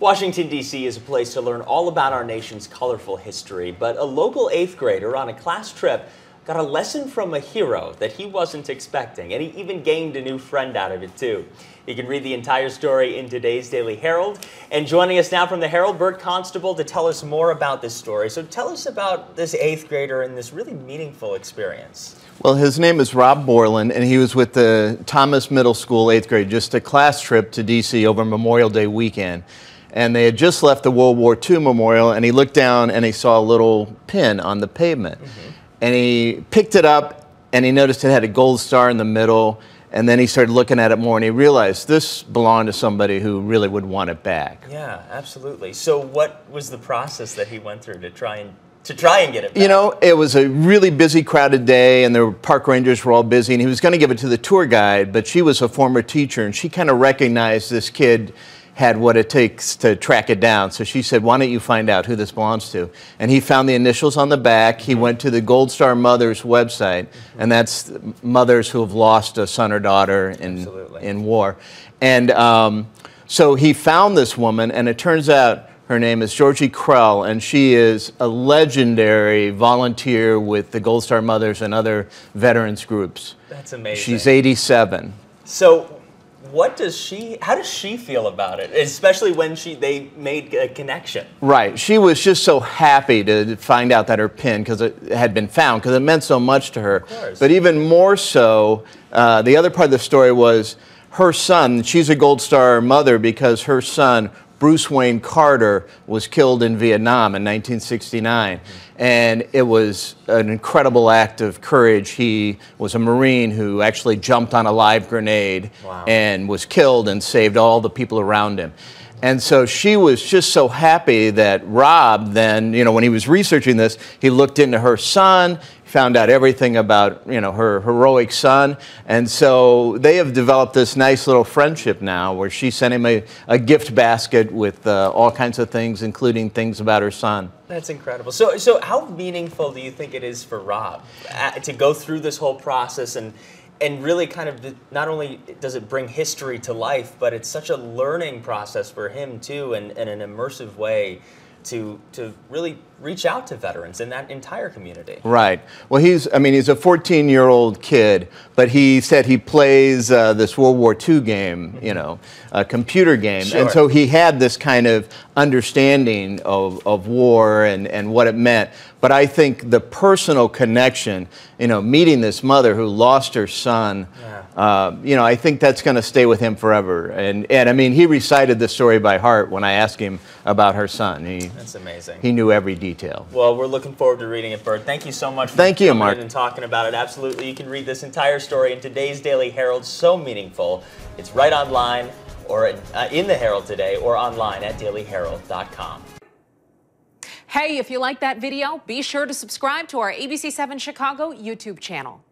Washington, D.C. is a place to learn all about our nation's colorful history, but a local 8th grader on a class trip got a lesson from a hero that he wasn't expecting, and he even gained a new friend out of it, too. You can read the entire story in today's Daily Herald. And joining us now from the Herald, Bert Constable, to tell us more about this story. So tell us about this 8th grader and this really meaningful experience. Well, his name is Rob Borland, and he was with the Thomas Middle School 8th grade, just a class trip to D.C. over Memorial Day weekend. And they had just left the World War II memorial, and he looked down and he saw a little pin on the pavement. And he picked it up, and he noticed it had a gold star in the middle, and then he started looking at it more, and he realized this belonged to somebody who really would want it back. Yeah, absolutely. So what was the process that he went through to try and get it back? You know, it was a really busy, crowded day, and the park rangers were all busy, and he was going to give it to the tour guide, but she was a former teacher, and she kind of recognized this kid had what it takes to track it down. So she said, why don't you find out who this belongs to? And he found the initials on the back. He went to the Gold Star Mothers website, and that's mothers who have lost a son or daughter in war. And so he found this woman, and it turns out her name is Georgie Krell, and she is a legendary volunteer with the Gold Star Mothers and other veterans groups. That's amazing. She's 87. So how does she feel about it, especially when they made a connection? Right. She was just so happy to find out that her pin, because it had been found, because it meant so much to her. Of course. But even more so, the other part of the story was her son. She's a Gold Star mother because her son, Bruce Wayne Carter, was killed in Vietnam in 1969. And it was an incredible act of courage. He was a Marine who actually jumped on a live grenade and was killed and saved all the people around him. And so she was just so happy that Rob then, you know, when he was researching this, he looked into her son, found out everything about, you know, her heroic son. And so they have developed this nice little friendship now where she sent him a gift basket with all kinds of things, including things about her son. That's incredible. So how meaningful do you think it is for Rob to go through this whole process and really kind of, not only does it bring history to life, but it's such a learning process for him too, and in an immersive way to really reach out to veterans in that entire community. Right. Well, he's a 14-year-old kid, but he said he plays this World War II game, you know, a computer game. Sure. And so he had this kind of understanding of war and what it meant. But I think the personal connection, you know, meeting this mother who lost her son, you know, I think that's going to stay with him forever. And I mean, he recited the story by heart when I asked him about her son. That's amazing. He knew every detail. Well, we're looking forward to reading it, Bert. Thank you so much for coming in and talking about it. Absolutely. You can read this entire story in today's Daily Herald. So meaningful. It's right online or in the Herald today or online at dailyherald.com. Hey, if you like that video, be sure to subscribe to our ABC7 Chicago YouTube channel.